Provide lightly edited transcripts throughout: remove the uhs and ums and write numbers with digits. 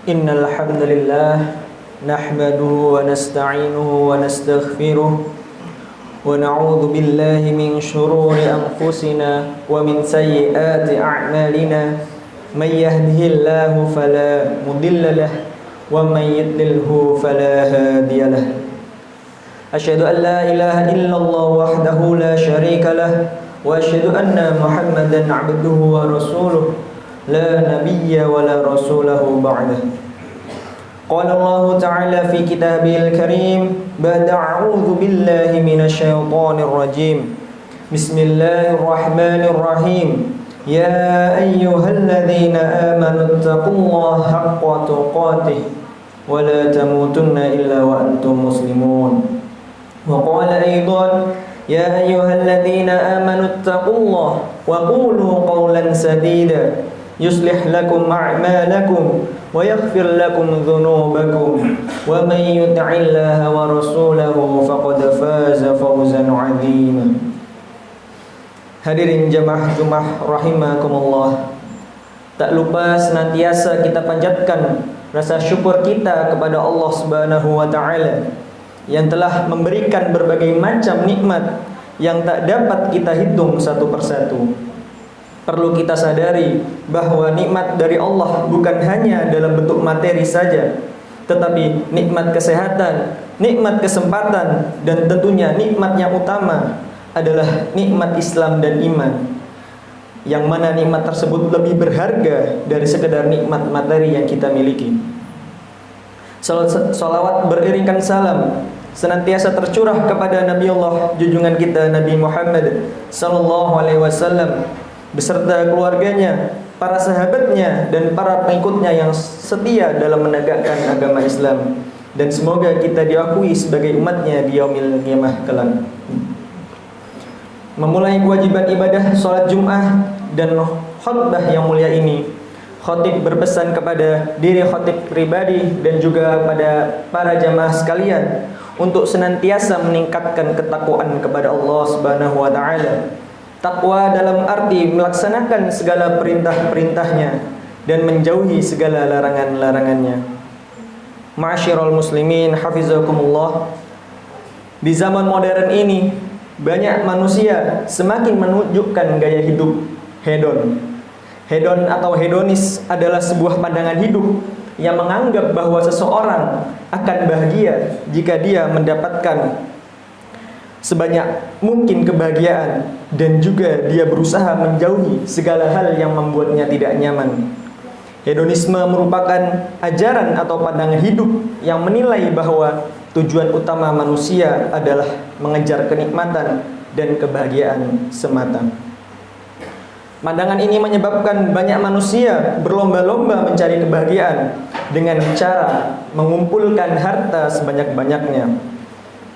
Innal hamdalillah nahmaduhu wa nasta'inuhu wa nastaghfiruh wa na'udzu billahi min shururi anfusina wa min sayyiati a'malina may yahdihillahu fala mudilla lahu wa may yudlilhu fala hadiya lahu. Asyhadu an la ilaha illallah wahdahu la syarika lahu wa asyhadu anna Muhammadan 'abduhu wa rasuluh la nabiyya wa la rasulahu ba'dah. Qala Allah Ta'ala fi kitabihil karim ba'da a'udzu billahi minasy syaithanir rajim. Bismillahirrahmanirrahim. Ya ayyuhalladzina amanu taqullaha haqqa tuqatih wa la tamutunna illa wa antum muslimun. Wa qala aidan ya ayyuhalladzina amanu taqullaha wa qulu qawlan sadida yuslih lakum a'malakum wa yaghfir lakum dhunubakum wa man yuti'illaha wa rasulahu faqad faza fawzan 'azima. Hadirin jamaah Jumat rahimakumullah. Tak lupa senantiasa kita panjatkan rasa syukur kita kepada Allah Subhanahu wa taala yang telah memberikan berbagai macam nikmat yang tak dapat kita hitung satu persatu. Perlu kita sadari bahwa nikmat dari Allah bukan hanya dalam bentuk materi saja, tetapi nikmat kesehatan, nikmat kesempatan, dan tentunya nikmat yang utama adalah nikmat Islam dan iman, yang mana nikmat tersebut lebih berharga dari sekedar nikmat materi yang kita miliki. Salawat beriringkan salam senantiasa tercurah kepada Nabi Allah junjungan kita Nabi Muhammad sallallahu alaihi wasallam beserta keluarganya, para sahabatnya, dan para pengikutnya yang setia dalam menegakkan agama Islam. Dan semoga kita diakui sebagai umatnya di yaumil qiyamah kelak. Memulai kewajiban ibadah salat Jumat dan khutbah yang mulia ini, khatib berpesan kepada diri khatib pribadi dan juga pada para jamaah sekalian untuk senantiasa meningkatkan ketakwaan kepada Allah Subhanahu wa taala. Takwa dalam arti melaksanakan segala perintah-perintahnya dan menjauhi segala larangan-larangannya. Ma'asyiral muslimin hafizakumullah. Di zaman modern ini banyak manusia semakin menunjukkan gaya hidup hedon. Hedon atau hedonis adalah sebuah pandangan hidup yang menganggap bahwa seseorang akan bahagia jika dia mendapatkan sebanyak mungkin kebahagiaan, dan juga dia berusaha menjauhi segala hal yang membuatnya tidak nyaman. Hedonisme merupakan ajaran atau pandangan hidup yang menilai bahwa tujuan utama manusia adalah mengejar kenikmatan dan kebahagiaan semata. Pandangan ini menyebabkan banyak manusia berlomba-lomba mencari kebahagiaan dengan cara mengumpulkan harta sebanyak-banyaknya.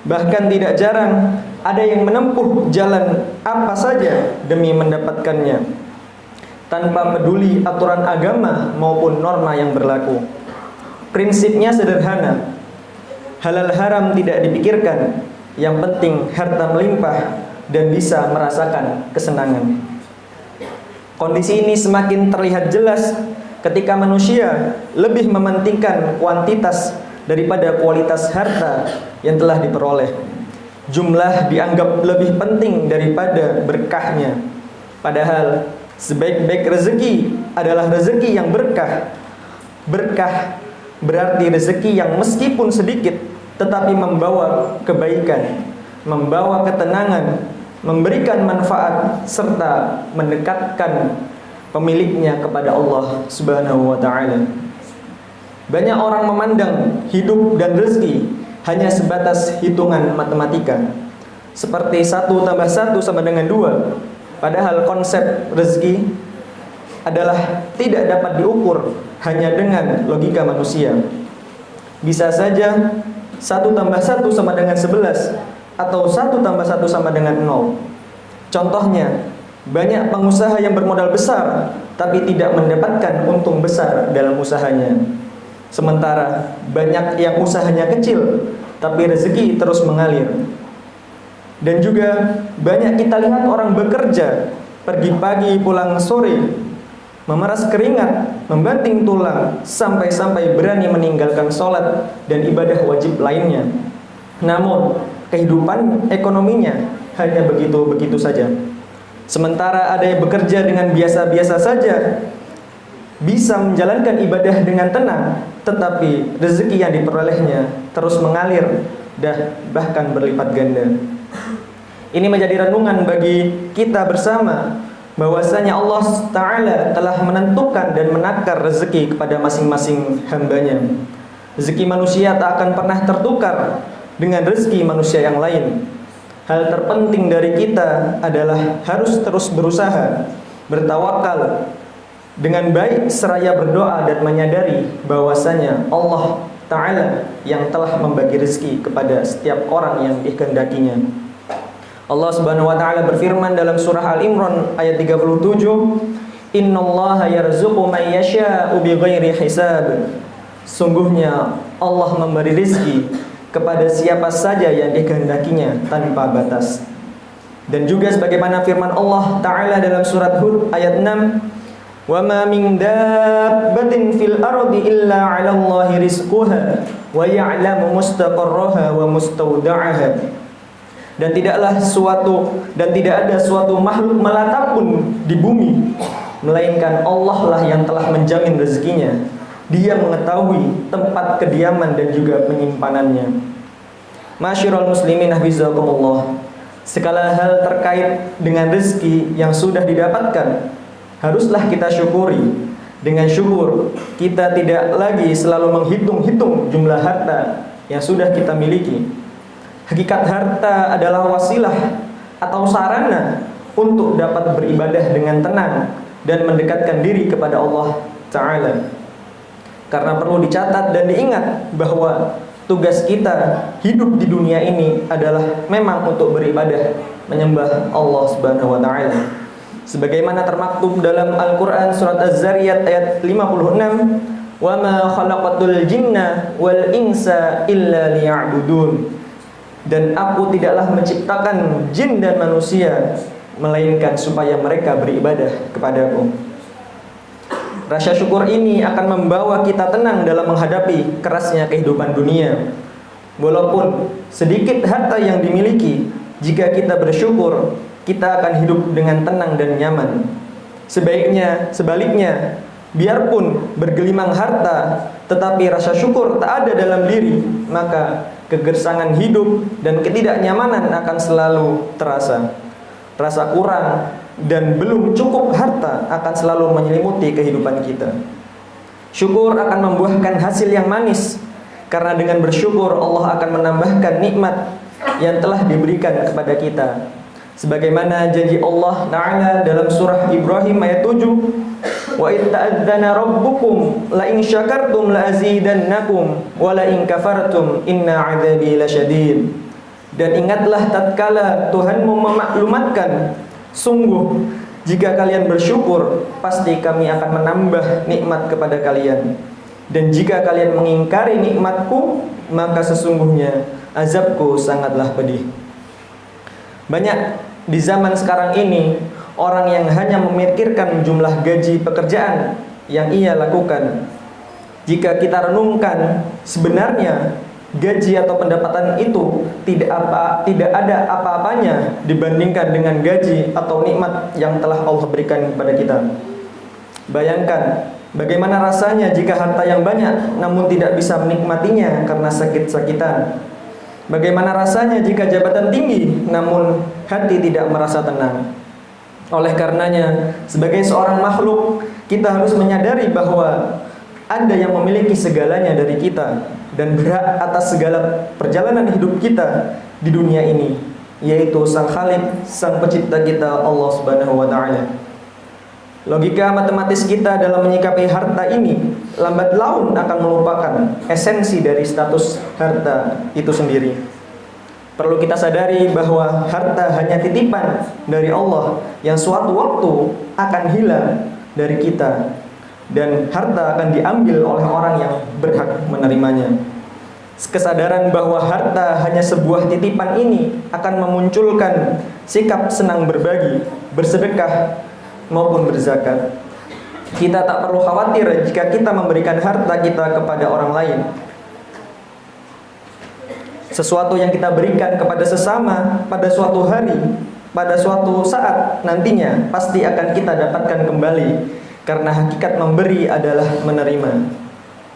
Bahkan tidak jarang ada yang menempuh jalan apa saja demi mendapatkannya, tanpa peduli aturan agama maupun norma yang berlaku. Prinsipnya sederhana, halal haram tidak dipikirkan, yang penting harta melimpah dan bisa merasakan kesenangan. Kondisi ini semakin terlihat jelas ketika manusia lebih mementingkan kuantitas daripada kualitas harta yang telah diperoleh. Jumlah dianggap lebih penting daripada berkahnya. Padahal sebaik-baik rezeki adalah rezeki yang berkah. Berkah berarti rezeki yang meskipun sedikit tetapi membawa kebaikan, membawa ketenangan, memberikan manfaat, serta mendekatkan pemiliknya kepada Allah Subhanahu wa taala. Banyak orang memandang hidup dan rezeki hanya sebatas hitungan matematika, seperti 1 tambah 1 sama dengan 2. Padahal konsep rezeki adalah tidak dapat diukur hanya dengan logika manusia. Bisa saja 1 tambah 1 sama dengan 11, atau 1 tambah 1 sama dengan 0. Contohnya, banyak pengusaha yang bermodal besar tapi tidak mendapatkan untung besar dalam usahanya. Sementara banyak yang usahanya kecil tapi rezeki terus mengalir. Dan juga banyak kita lihat orang bekerja, pergi pagi pulang sore, memeras keringat, membanting tulang, sampai-sampai berani meninggalkan sholat dan ibadah wajib lainnya. Namun, kehidupan ekonominya hanya begitu-begitu saja. Sementara ada yang bekerja dengan biasa-biasa saja, bisa menjalankan ibadah dengan tenang, tetapi rezeki yang diperolehnya terus mengalir dan bahkan berlipat ganda. Ini menjadi renungan bagi kita bersama, bahwasanya Allah Ta'ala telah menentukan dan menakar rezeki kepada masing-masing hambanya. Rezeki manusia tak akan pernah tertukar dengan rezeki manusia yang lain. Hal terpenting dari kita adalah harus terus berusaha, bertawakal dengan baik seraya berdoa dan menyadari bahwasanya Allah Ta'ala yang telah membagi rezeki kepada setiap orang yang dikehendakinya. Allah Subhanahu wa taala berfirman dalam surah Al-Imran ayat 37, "Innallaha yarzuqu man yasha'u bighairi hisab." Sungguhnya Allah memberi rezeki kepada siapa saja yang dikehendakinya tanpa batas. Dan juga sebagaimana firman Allah Ta'ala dalam surat Hud ayat 6, "Wa ma min dabbatin fil ardi illa 'alallahi rizquha wa ya'lamu mustaqarraha wa mustawda'aha." Dan tidak ada suatu makhluk melata pun di bumi, melainkan Allah lah yang telah menjamin rezekinya. Dia mengetahui tempat kediaman dan juga penyimpanannya. Masyiral muslimin hafizakumullah, segala hal terkait dengan rezeki yang sudah didapatkan haruslah kita syukuri. Dengan syukur, kita tidak lagi selalu menghitung-hitung jumlah harta yang sudah kita miliki. Hakikat harta adalah wasilah atau sarana untuk dapat beribadah dengan tenang dan mendekatkan diri kepada Allah Ta'ala. Karena perlu dicatat dan diingat bahwa tugas kita hidup di dunia ini adalah memang untuk beribadah, menyembah Allah Subhanahu wa taala. Sebagaimana termaktub dalam Al-Qur'an surat Az-Zariyat ayat 56, "Wa ma khalaqatul jinna wal insa illa liya'budun." Dan aku tidaklah menciptakan jin dan manusia melainkan supaya mereka beribadah kepadaku. Rasa syukur ini akan membawa kita tenang dalam menghadapi kerasnya kehidupan dunia. Walaupun sedikit harta yang dimiliki, jika kita bersyukur, kita akan hidup dengan tenang dan nyaman. Sebaliknya, biarpun bergelimang harta, tetapi rasa syukur tak ada dalam diri, maka kegersangan hidup dan ketidaknyamanan akan selalu terasa. Rasa kurang dan belum cukup harta akan selalu menyelimuti kehidupan kita. Syukur akan membuahkan hasil yang manis, karena dengan bersyukur Allah akan menambahkan nikmat yang telah diberikan kepada kita. Sebagaimana janji Allah Ta'ala dalam surah Ibrahim ayat 7, "Wa id ta'adzana rabbukum la in syakartum la azidannakum wa la in kafartum inna 'adzabi lasyadid." Dan ingatlah tatkala Tuhanmu memaklumatkan, sungguh jika kalian bersyukur, pasti kami akan menambah nikmat kepada kalian. Dan jika kalian mengingkari nikmatku, maka sesungguhnya azabku sangatlah pedih. Banyak di zaman sekarang ini orang yang hanya memikirkan jumlah gaji pekerjaan yang ia lakukan. Jika kita renungkan, sebenarnya gaji atau pendapatan itu tidak ada apa-apanya dibandingkan dengan gaji atau nikmat yang telah Allah berikan kepada kita. Bayangkan bagaimana rasanya jika harta yang banyak namun tidak bisa menikmatinya karena sakit-sakitan. Bagaimana rasanya jika jabatan tinggi namun hati tidak merasa tenang. Oleh karenanya, sebagai seorang makhluk, kita harus menyadari bahwa ada yang memiliki segalanya dari kita dan berhak atas segala perjalanan hidup kita di dunia ini, yaitu Sang Khalik, Sang Pencipta kita, Allah Subhanahu wa taala. Logika matematis kita dalam menyikapi harta ini lambat laun akan melupakan esensi dari status harta itu sendiri. Perlu kita sadari bahwa harta hanya titipan dari Allah yang suatu waktu akan hilang dari kita, dan harta akan diambil oleh orang yang berhak menerimanya. Kesadaran bahwa harta hanya sebuah titipan ini akan memunculkan sikap senang berbagi, bersedekah maupun berzakat. Kita tak perlu khawatir jika kita memberikan harta kita kepada orang lain. Sesuatu yang kita berikan kepada sesama pada suatu hari, pada suatu saat nantinya pasti akan kita dapatkan kembali, karena hakikat memberi adalah menerima.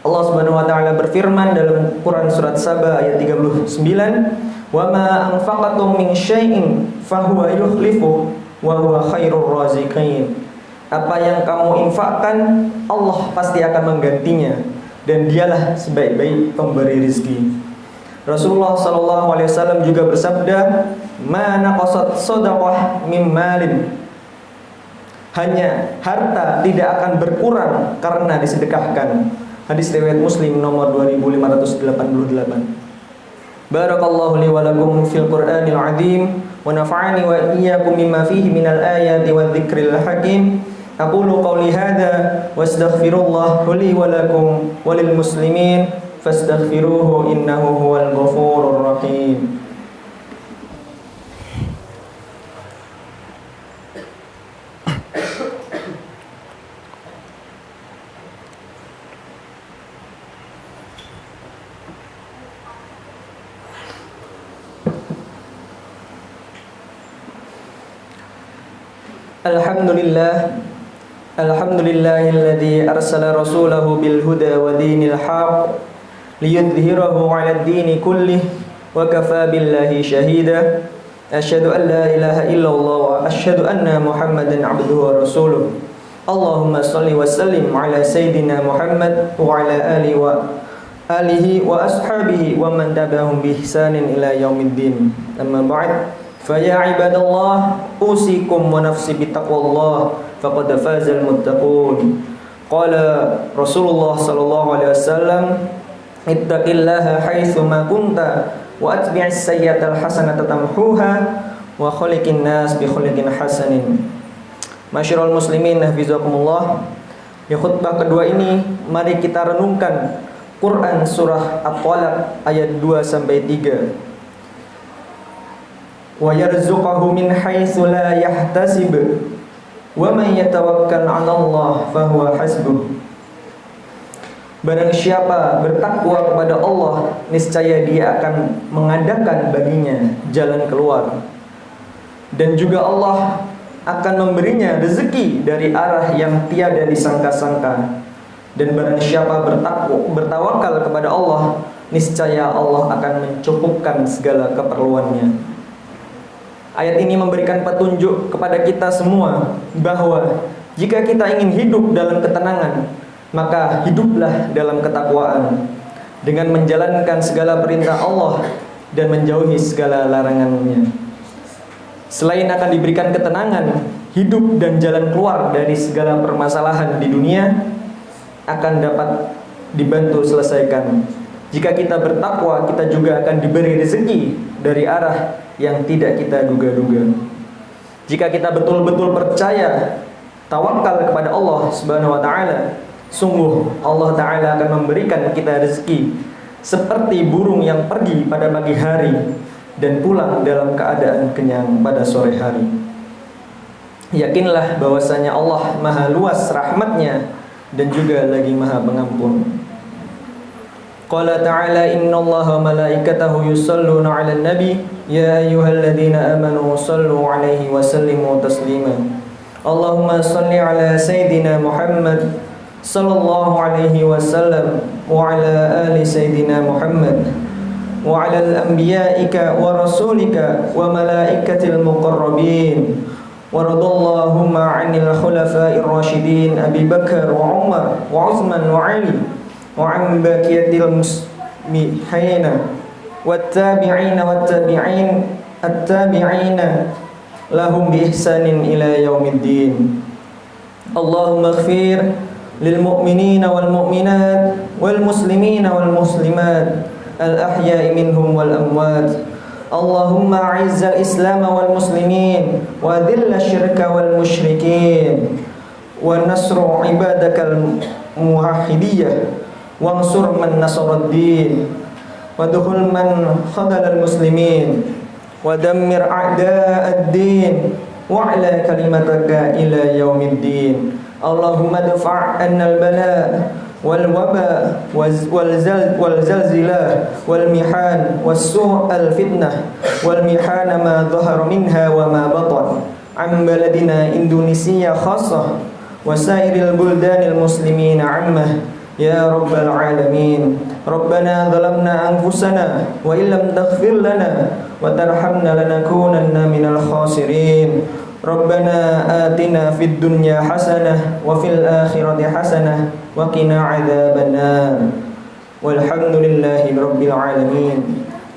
Allah Subhanahu wa taala berfirman dalam Quran surat Saba ayat 39, "Wa ma anfaqatum min syai'in fahuwa yukhlifu wa huwa khairur raziqin." Apa yang kamu infakkan, Allah pasti akan menggantinya, dan dialah sebaik-baik pemberi rizki. Rasulullah SAW juga bersabda, "Ma naqasat shadaqah min malin." Hanya harta tidak akan berkurang karena disedekahkan. Hadis riwayat Muslim nomor 2588. Barakallahu li wa lakum fil Qur'anil azim wa nafa'ani wa iyyakum mimma fihi minal ayati wadh-dhikril hakim. Aqulu qawli hadza wastaghfirullah li wa lakum walil muslimin fastaghfiruhu innahu huwal ghafurur rahim. Alhamdulillahilladzi arsala rasulahu bil huda wa dinil haqq liyudhhirahu 'alad dini kullih wa kafaa billahi shahida. Asyhadu an la ilaha illallah wa asyhadu anna Muhammadan 'abduhu wa rasuluh. Allahumma shalli wa sallim 'ala sayyidina Muhammad wa 'ala alihi wa ashabihi wa man tabi'ahum bi ihsanin ila yaumiddin. Amma ba'd. Faya ibadallah, usikum wa nafsi bittaqwallah, faqad fazal muttaqun. Qala Rasulullah sallallahu alaihi wasallam, ittaqillaha haitsu ma kunta wa atbi'is sayyi'atal hasanata tamhuha wa khaliqin nas bi khaliqin hasanin. Masyiral muslimin hafizakumullah. Di khutbah kedua ini mari kita renungkan Quran surah At-Talaq ayat 2 sampai 3. Wa yarzuqahu min haitsu la yahtasib wa man yatawakkal 'ala Allah fa huwa hasbuh. Barang siapa bertakwa kepada Allah, niscaya dia akan mengadakan baginya jalan keluar, dan juga Allah akan memberinya rezeki dari arah yang tiada disangka-sangka. Dan barang siapa bertawakal kepada Allah, niscaya Allah akan mencukupkan segala keperluannya. Ayat ini memberikan petunjuk kepada kita semua bahwa jika kita ingin hidup dalam ketenangan, maka hiduplah dalam ketakwaan dengan menjalankan segala perintah Allah dan menjauhi segala larangannya. Selain akan diberikan ketenangan, hidup dan jalan keluar dari segala permasalahan di dunia akan dapat dibantu selesaikan. Jika kita bertakwa, kita juga akan diberi rezeki dari arah yang tidak kita duga-duga. Jika kita betul-betul percaya, tawakal kepada Allah Subhanahu wa taala, sungguh Allah taala akan memberikan kita rezeki seperti burung yang pergi pada pagi hari dan pulang dalam keadaan kenyang pada sore hari. Yakinlah bahwasanya Allah Maha luas rahmatnya dan juga lagi Maha pengampun. Qala ta'ala innallaha wa malaikatahu yusholluna 'alan nabi ya ayyuhalladzina amanu shallu 'alaihi wa sallimu taslima. Allahumma shalli 'ala sayidina Muhammad sallallahu alaihi wasallam wa 'ala ali sayidina Muhammad wa 'ala al-anbiya'ika wa rasulika wa malaikatil muqarrabin wa radallahumma 'anil khulafa'ir rasyidin Abi Bakar wa Umar wa Utsman wa Ali wa 'an baqiyatil muslimina wattabi'ina at-tabi'ina lahum bi ihsanin ila yaumiddin. Allahumma ighfir lil mu'minina wal mu'minat wal muslimina wal muslimat al ahya'i minhum wal amwat. Allahumma a'izzal islam wal muslimin wa dhilla syirka wal musyrikin wa nasru ibadakal muwahhidiyah wansur man nasaraddin wa dukhul man khadalal muslimin wa dammir a'da'ad din وعلى كلمتك إلى يوم الدين. اللهم ادفع عنا البلاء والوباء والزلزلة والمحان والسوء الفتنة والمحان ما ظهر منها وما بطن عن بلدنا إندونيسيا خاصة وسائر البلدان المسلمين عامة يا رب العالمين. ربنا ظلمنا أنفسنا وإن لم تغفر لنا وترحمنا لنكونن من الخاسرين. ربنا آتنا في الدنيا حسنة وفي الآخرة حسنة وقنا عذاب النار والحمد لله رب العالمين.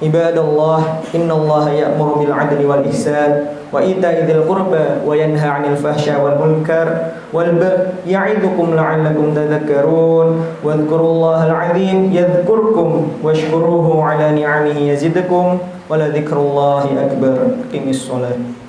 عباد الله إن الله يأمر بالعدل والإحسان وإيتاء ذي القربى وينهى عن الفحشاء والمنكر والبغي يعظكم لعلكم تذكرون واذكروا الله العظيم يذكركم واشكروه على نعمه يزدكم ولذكر الله أكبر. أقم الصلاة.